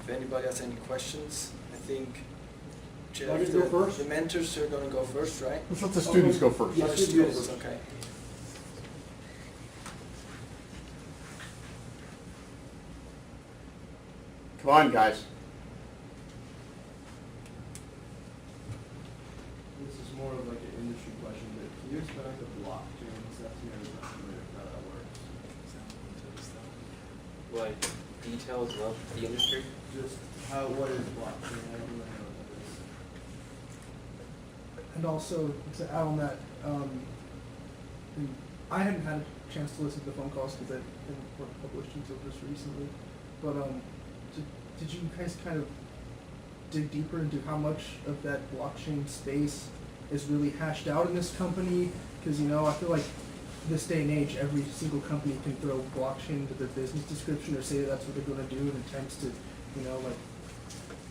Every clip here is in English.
if anybody has any questions, I think Jeff, Want me to go first? the mentors are going to go first, right? Let's let the students go first. Oh, the students, okay. Come on, guys. This is more of like an industry question, but can you explain like the blockchain stuff to me? I'm not familiar with how that works. What details of the industry? Just what is blockchain? I don't really know what that is. And also, to add on that, I hadn't had a chance to listen to the phone calls because they weren't published until just recently. But did you guys kind of dig deeper into how much of that blockchain space is really hashed out in this company? Because, I feel like this day and age, every single company can throw blockchain into their business description or say that's what they're going to do in attempts to,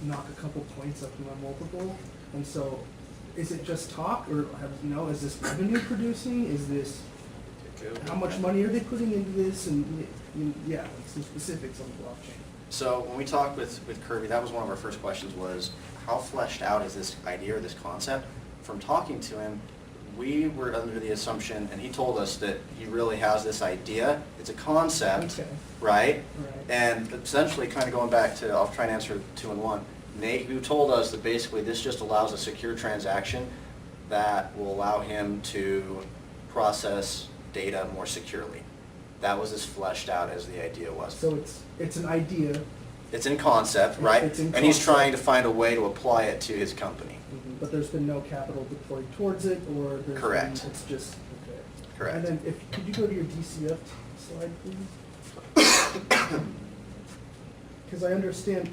knock a couple points up from a multiple. And so, is it just talk, or is this revenue producing? Is this, how much money are they putting into this? And some specifics on the blockchain. So when we talked with Kirby, that was one of our first questions was, how fleshed out is this idea or this concept? From talking to him, we were under the assumption, and he told us that he really has this idea. It's a concept, Okay. right? Right. And essentially kind of going back to, I'll try and answer 2 in 1. Nate, who told us that basically this just allows a secure transaction that will allow him to process data more securely. That was as fleshed out as the idea was. So it's an idea. It's in concept, right? It's in and he's concept. trying to find a way to apply it to his company. But there's been no capital deployed towards it, or there's Correct. It's just okay. Correct. And then, could you go to your DCF slide, please? Because I understand.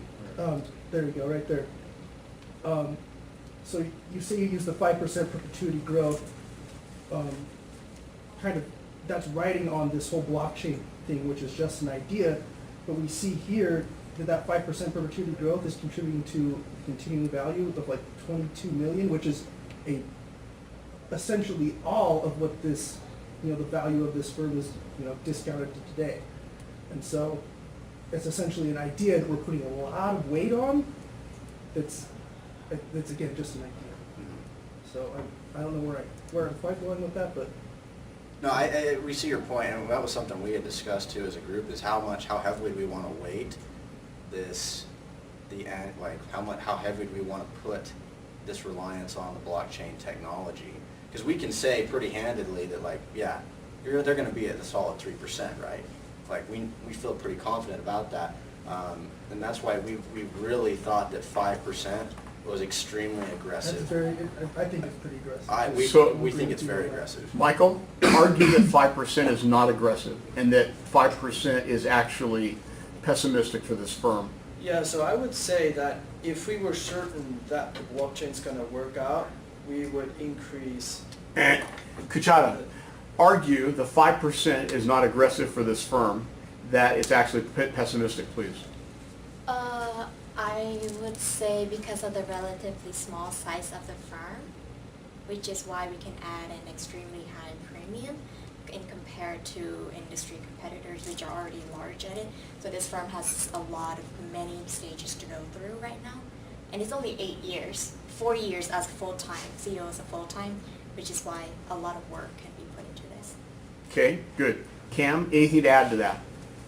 There you go, right there. So you say you use the 5% perpetuity growth. Kind of, that's writing on this whole blockchain thing, which is just an idea. But we see here that 5% perpetuity growth is contributing to continuing value of like 22 million, which is essentially all of what this, the value of this firm is, discounted to today. And so it's essentially an idea that we're putting a lot of weight on. It's again just an idea. So I don't know where I'm quite going with that, but. No, we see your point, and that was something we had discussed too as a group, is how heavily we want to weight this, how heavy do we want to put this reliance on the blockchain technology? Because we can say pretty handedly that they're going to be at a solid 3%, right? We feel pretty confident about that, and that's why we really thought that 5% was extremely aggressive. I think it's pretty aggressive. We think it's very aggressive. Michael, argue that 5% is not aggressive and that 5% is actually pessimistic for this firm. Yeah, so I would say that if we were certain that the blockchain's going to work out, we would increase. Kuchata, argue the 5% is not aggressive for this firm, that it's actually pessimistic, please. I would say because of the relatively small size of the firm, which is why we can add an extremely high premium in compared to industry competitors which are already large at it. So this firm has many stages to go through right now. And it's only 8 years, 4 years as full-time, CEO as a full-time, which is why a lot of work can be put into this. Okay, good. Cam, anything to add to that?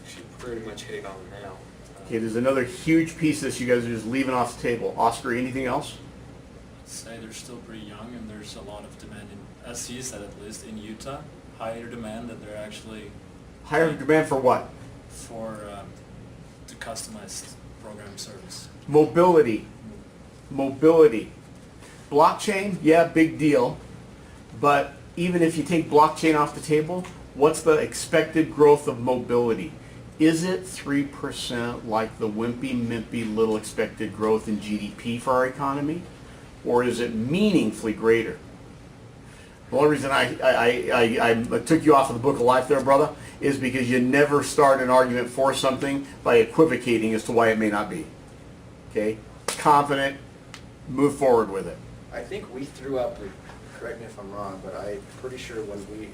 She pretty much hit it on the nail. Okay, there's another huge piece of this you guys are just leaving off the table. Oscar, anything else? I'd say they're still pretty young and there's a lot of demand, as he said at least, in Utah. Higher demand that they're actually... Higher demand for what? For the customized program service. Mobility. Blockchain, yeah, big deal. But even if you take blockchain off the table, what's the expected growth of mobility? Is it 3% like the wimpy little expected growth in GDP for our economy? Or is it meaningfully greater? The only reason I took you off of the book of life there, brother, is because you never start an argument for something by equivocating as to why it may not be. Okay? Confident, move forward with it. I think we threw up, correct me if I'm wrong, but I'm pretty sure if we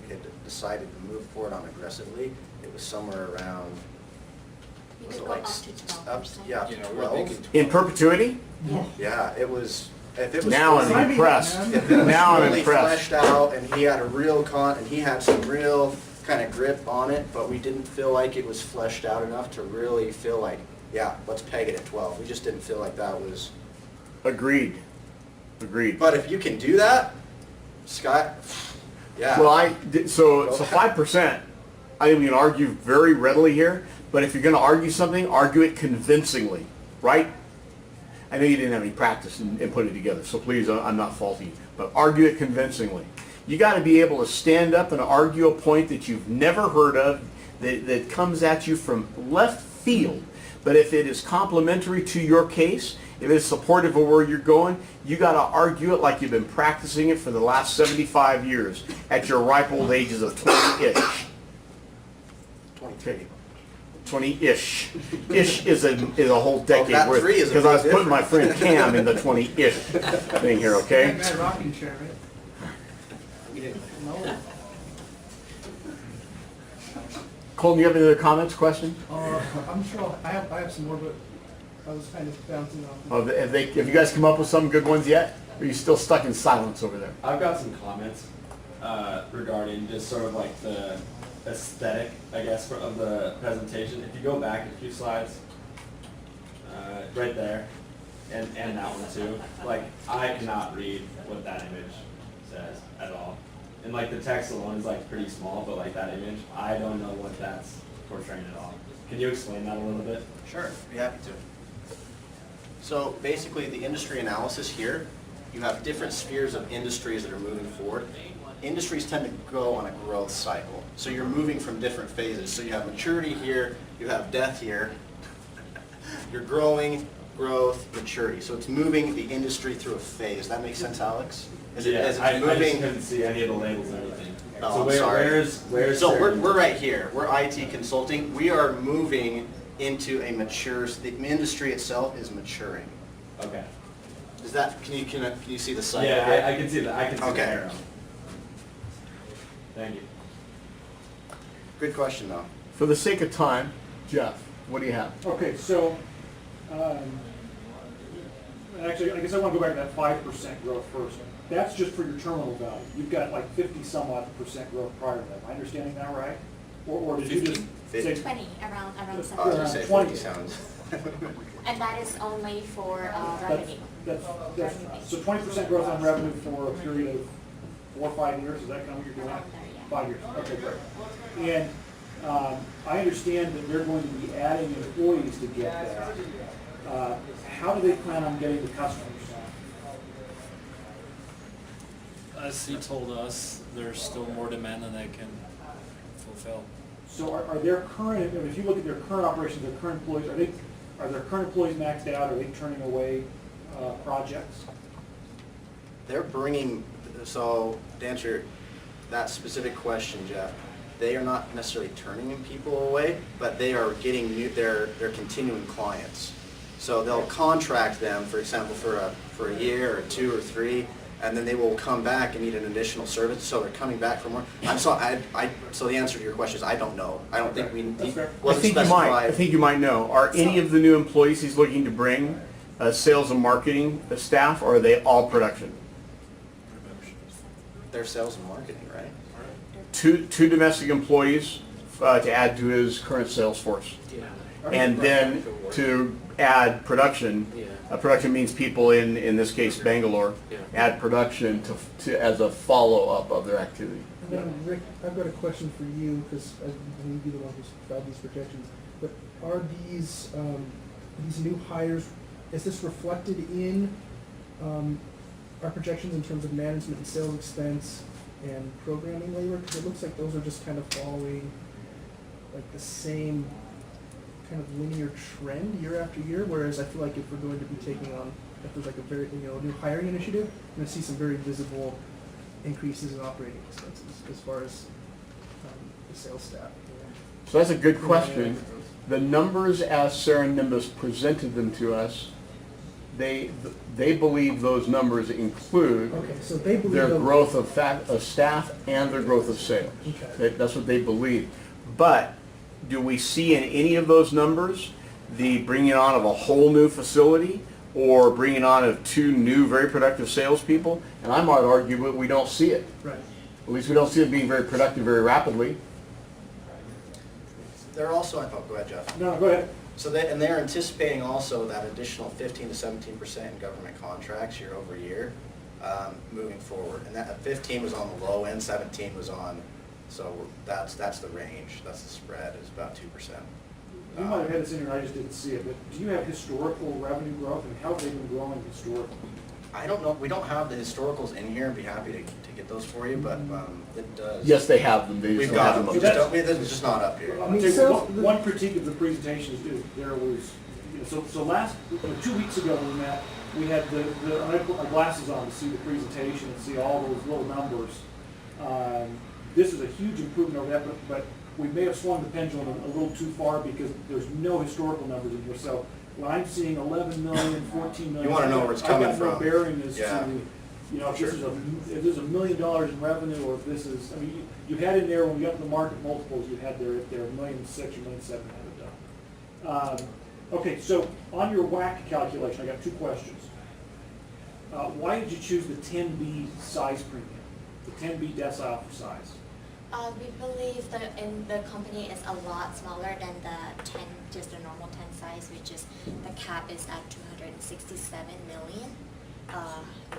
had decided to move forward on aggressively, it was somewhere around was Could it go like up to 12%. yeah, You know, we're 12? thinking In 12. perpetuity? Yeah, it was, if it was. Now fully- I'm impressed. If it was Now I'm fully impressed. fleshed out and he had a real and he had some real kind of grip on it, but we didn't feel like it was fleshed out enough to really feel like, yeah, let's peg it at 12. We just didn't feel like that was, Agreed. Agreed. but if you can do that, Scott, yeah. Well, so 5%, I think we can argue very readily here, but if you're gonna argue something, argue it convincingly, right? I know you didn't have any practice in putting it together, so please, I'm not faulting you, but argue it convincingly. You gotta be able to stand up and argue a point that you've never heard of, that comes at you from left field. But if it is complementary to your case, if it is supportive of where you're going, you gotta argue it like you've been practicing it for the last 75 years at your ripe old ages of 20-ish. 23. 20-ish. Ish is a whole decade that worth. three is a Because I was big putting my difference. friend Cam in the 20-ish thing here, okay? Mad rocking chair, right? No. Colton, you have any other comments, questions? I'm sure I have some more, but I was kind of bouncing off. Have you guys come up with some good ones yet? Or are you still stuck in silence over there? I've got some comments regarding just sort of like the aesthetic, I guess, of the presentation. If you go back a few slides, right there, and that one too, like I cannot read what that image says at all. And like the text alone is like pretty small, but like that image, I don't know what that's portraying at all. Can you explain that a little bit? Sure, be happy to. So basically, the industry analysis here, you have different spheres of industries that are moving forward. Industries tend to go on a growth cycle. So you're moving from different phases. So you have maturity here, you have death here. You're growing, growth, maturity. So it's moving the industry through a phase. That makes sense, Alex? Is it I just moving? couldn't see any of the labels or anything. Oh, So I'm where, sorry. where's So we're Cerenimbus? right here. We're IT consulting. We are moving into a mature, the industry itself is maturing. Okay. Is that, can you see the cycle? Yeah, here? I can see that. I can see Okay. the arrow. Thank you. Good question, though. For the sake of time, Jeff, what do you have? Okay, so, actually, I guess I want to go back to that 5% growth first. That's just for your terminal value. You've got like 50 some odd % growth prior to that. Am I understanding that right? Or did you just say? 20, around I was 7. gonna say 20. 50 sounds. And that is only for revenue. That's, so 20% growth on revenue for a period of 4 or 5 years, is that kind of what you're doing? Around there, yeah. 5 years, okay, great. And I understand that they're going to be adding employees to get that. How do they plan on getting the customers? As he told us, there's still more demand than they can fulfill. So are their current, I mean, if you look at their current operations, their current employees, are their current employees maxed out? Are they turning away projects? They're bringing, so to answer that specific question, Jeff, they are not necessarily turning people away, but they are getting new, they're continuing clients. So they'll contract them, for example, for a year or 2 or 3, and then they will come back and need an additional service, so they're coming back for more. So the answer to your question is I don't know. I don't think we, That's fair. I wasn't think you might. I specified. think you might know. Are any of the new employees he's looking to bring sales and marketing staff, or are they all production? They're sales and marketing, right? Two domestic employees to add to his current sales force. Yeah. And then to add production. Yeah. Production means people in this case Bangalore, Yeah. add production to as a follow-up of their activity. And then, Rick, I've got a question for you, because I believe you're the one who's filed these projections. But are these new hires, is this reflected in our projections in terms of management and sales expense and programming labor? Because it looks like those are just kind of following like the same kind of linear trend year after year, whereas I feel like if we're going to be taking on, if there's like a very, new hiring initiative, we're going to see some very visible increases in operating expenses as far as the sales staff. So that's a good question. The numbers as Cerenimbus presented them to us, they believe those numbers include Okay, so they believe their those- growth of staff and their growth of sales. Okay. That's what they believe. But do we see in any of those numbers the bringing on of a whole new facility or bringing on of 2 new very productive salespeople, and I might argue that we don't see it. Right. At least we don't see it being very productive very rapidly. They're also, oh, go ahead, Jeff. No, go ahead. So they're anticipating also that additional 15 to 17% in government contracts year over year, moving forward. And that 15 was on the low end, 17 was on, so that's the range, that's the spread, is about 2%. You might have had this in here, and I just didn't see it, but do you have historical revenue growth, and how have they been growing historically? I don't know, we don't have the historicals in here, I'd be happy to get those for you, but it does. Yes, they have them. They just We've don't got have them, them. it's just not up here. I'll tell you, one critique of the presentation is there was, so last, 2 weeks ago when we met, we had I put my glasses on to see the presentation and see all those little numbers. This is a huge improvement over that, but we may have swung the pendulum a little too far because there's no historical numbers in here. So when I'm seeing 11 million, 14 million. You wanna know where it's coming I've got no from. bearing as Yeah. to, if Sure. this is if this is $1 million in revenue, or if this is, I mean, you had in there when we got to the market multiples, you had there, if they're $1.6 million or $1.7 million. Okay, so on your WAC calculation, I got 2 questions. Why did you choose the 10B size premium, the 10B decile for size? We believe that in the company is a lot smaller than the 10, just the normal 10 size, which is the cap is at 267 million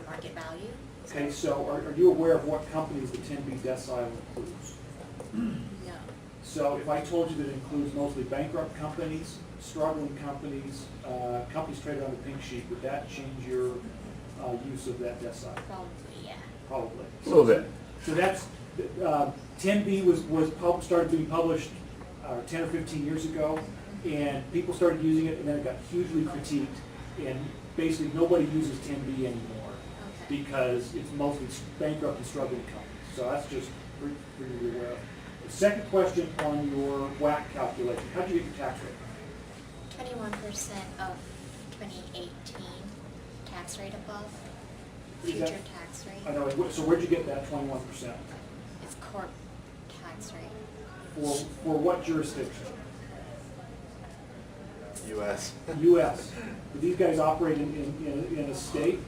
market value. Okay, so are you aware of what companies the 10B decile includes? No. So if I told you that it includes mostly bankrupt companies, struggling companies, companies traded on the pink sheet, would that change your use of that decile? Probably, yeah. Probably. A little bit. So that's, 10B was started being published 10 or 15 years ago, and people started using it, and then it got hugely critiqued, and basically nobody uses 10B anymore Okay. because it's mostly bankrupt and struggling companies. So that's just for you to be aware of. The second question on your WAC calculation, how'd you get your tax rate? 21% of 2018 tax rate above Is that- future tax I rate. know, so where'd you get that 21%? It's corp tax rate. For what jurisdiction? US. US. Do these guys operate in a state?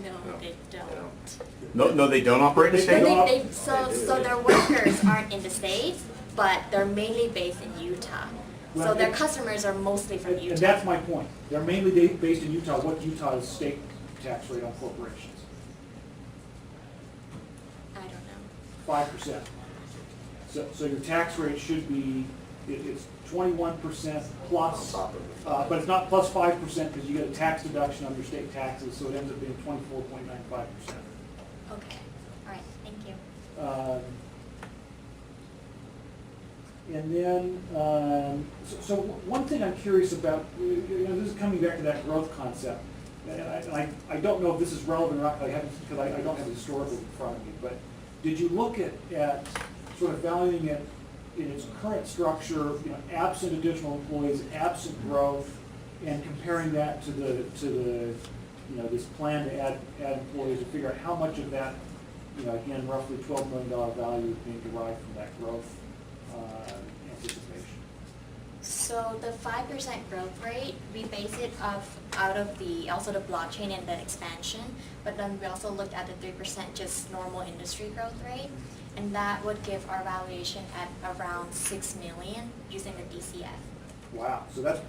No, No, they they don't. No, they don't operate in the They don't state? op- So their workers aren't in the States, but they're mainly based in Utah. So Well, their and- customers are mostly from And Utah. that's my point. They're mainly based in Utah. What's Utah's state tax rate on corporations? I don't know. 5%. So your tax rate should be, it's 21% plus, On top of the but it's not plus 5% because you get a tax deduction on your state taxes, so it ends up being 24.95%. Okay, all right, thank you. And then, so one thing I'm curious about, this is coming back to that growth concept. And I don't know if this is relevant or not, because I don't have the historical in front of me, but did you look at sort of valuing it in its current structure, absent additional employees, absent growth, and comparing that to the this plan to add employees to figure out how much of that, again, roughly $12 million value is being derived from that growth anticipation? So the 5% growth rate, we base it out of also the blockchain and the expansion, but then we also looked at the 3% just normal industry growth rate, and that would give our valuation at around 6 million using the DCF. Wow, so that's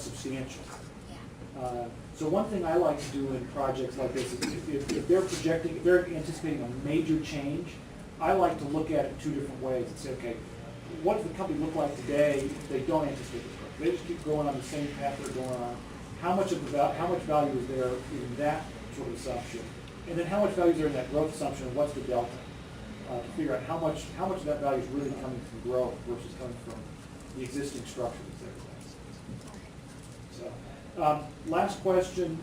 substantial. Yeah. So one thing I like to do in projects like this is if they're anticipating a major change, I like to look at it 2 different ways and say, okay, what does the company look like today if they don't anticipate this growth? They just keep going on the same path they're going on. How much value is there in that sort of assumption? And then how much value is there in that growth assumption, and what's the delta? To figure out how much of that value is really coming from growth versus coming from the existing structure that's there. So, last question.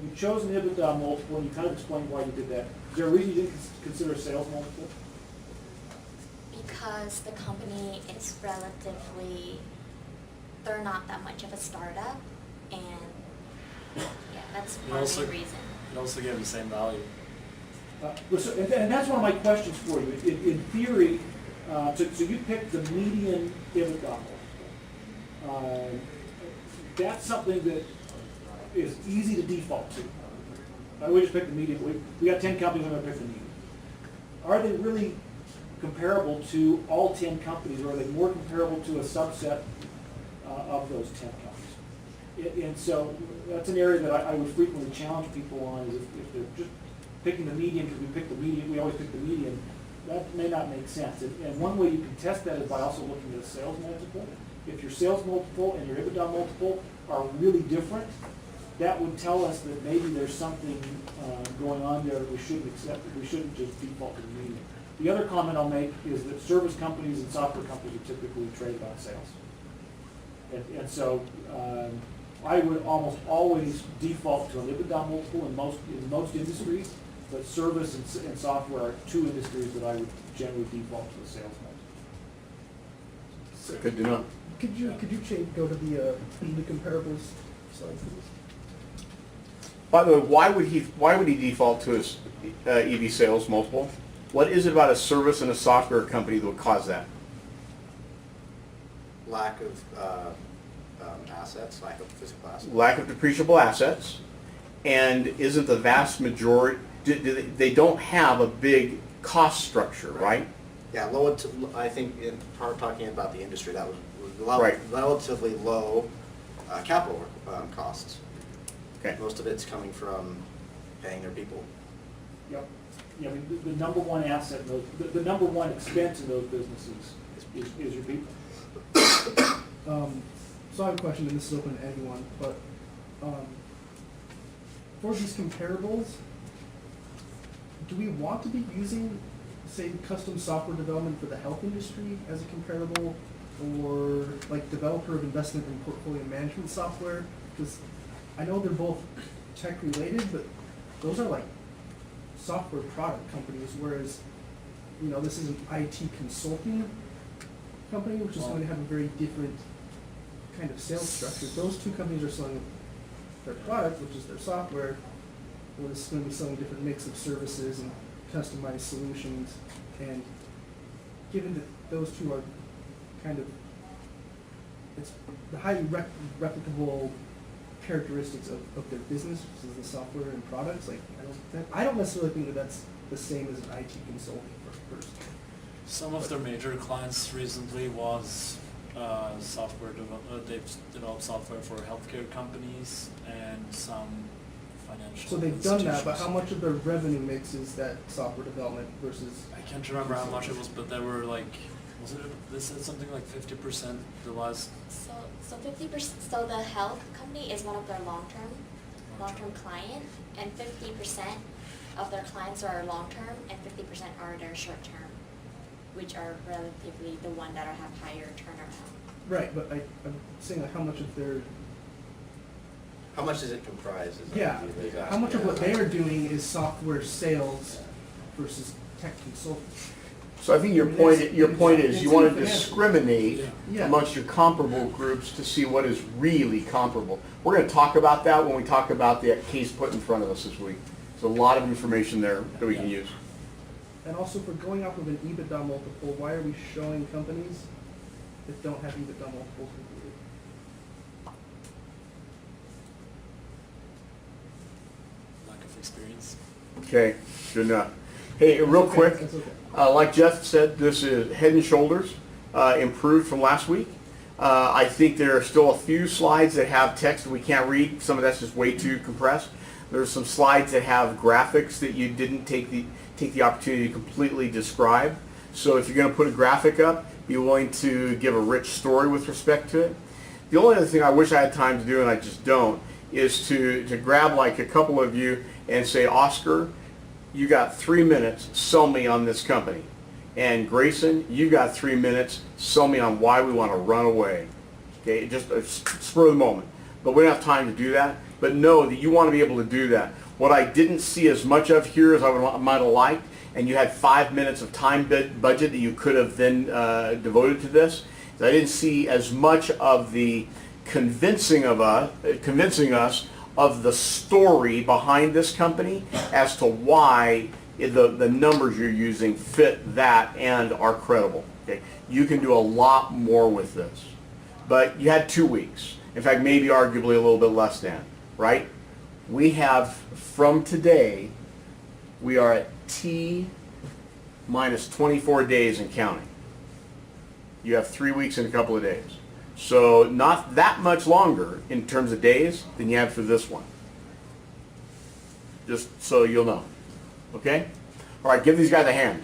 You chose an EBITDA multiple, and you kind of explained why you did that. Is there a reason you didn't consider a sales multiple? Because the company is relatively, they're not that much of a startup, and yeah, that's part of the reason. It also gave the same value. And that's one of my questions for you. In theory, so you picked the median EBITDA multiple. that's something that is easy to default to. We just pick the median. We got 10 companies, I'm gonna pick the median. Are they really comparable to all 10 companies, or are they more comparable to a subset of those 10 companies? And so that's an area that I would frequently challenge people on, is if they're just picking the median because we pick the median, we always pick the median, that may not make sense. And one way you can test that is by also looking at a sales multiple. If your sales multiple and your EBITDA multiple are really different, that would tell us that maybe there's something going on there that we shouldn't accept, we shouldn't just default to the median. The other comment I'll make is that service companies and software companies are typically traded on sales. And so I would almost always default to an EBITDA multiple in most industries, but service and software are two industries that I would generally default to a sales multiple. Good to know. Could you go to the comparables slide, please? By the way, why would he default to his EV sales multiple? What is it about a service and a software company that would cause that? Lack of assets, lack of physical assets. Lack of depreciable assets, and isn't the vast majority, they don't have a big cost structure, right? Yeah, I think in part talking about the industry, that was Right. relatively low capital costs. Okay. Most of it's coming from paying their people. Yep. Yeah, I mean, the number one asset, in those, the number one expense in those businesses is your people. So I have a question, and this is open to anyone, but for these comparables, do we want to be using, say, custom software development for the health industry as a comparable, or like developer of investment and portfolio management software? Because I know they're both tech related, but those are like software product companies, whereas, you know, this is an IT consulting company, which is going to have a very different kind of sales structure. Those two companies are selling their product, which is their software, or this is going to be selling a different mix of services and customized solutions. And given that those two are kind of, it's the highly replicable characteristics of their business, which is the software and products, like I don't necessarily think that that's the same as an IT consulting person. Some of their major clients recently was they've developed software for healthcare companies and some financial So they've done that, but institutions. how much of their revenue mix is that software development versus? I can't remember how much it was, but they were like, they said something like 50% the last. So 50%, so the health company is one of their long-term client, and 50% of their clients are long-term and 50% are their short-term, which are relatively the one that have higher turnaround. Right, but I'm saying like how much of their, How much does it comprise? how much of what they are doing is software sales versus tech consulting? So I think your point is you want to discriminate Yeah. amongst your comparable groups to see what is really comparable. We're going to talk about that when we talk about the case put in front of us this week. There's a lot of information there that we can use. And also for going off of an EBITDA multiple, why are we showing companies that don't have EBITDA multiples included? Lack of experience. Okay, good enough. Hey, real That's okay, quick, that's okay. like Jeff said, this is head and shoulders improved from last week. I think there are still a few slides that have text that we can't read. Some of that's just way too compressed. There's some slides that have graphics that you didn't take the opportunity to completely describe. So if you're going to put a graphic up, be willing to give a rich story with respect to it. The only other thing I wish I had time to do, and I just don't, is to grab like a couple of you and say, Oscar, you got 3 minutes, sell me on this company. And Grayson, you got 3 minutes, sell me on why we want to run away. Okay, just a spur of the moment. But we don't have time to do that. But know that you want to be able to do that. What I didn't see as much of here as I might have liked, and you had 5 minutes of time budget that you could have then devoted to this, is I didn't see as much of the convincing us of the story behind this company as to why the numbers you're using fit that and are credible. Okay? You can do a lot more with this. but you had 2 weeks. In fact, maybe arguably a little bit less than, right? We have, from today, we are at T minus 24 days and counting. You have 3 weeks and a couple of days. So not that much longer in terms of days than you had for this one. Just so you'll know. Okay? All right, give these guys a hand.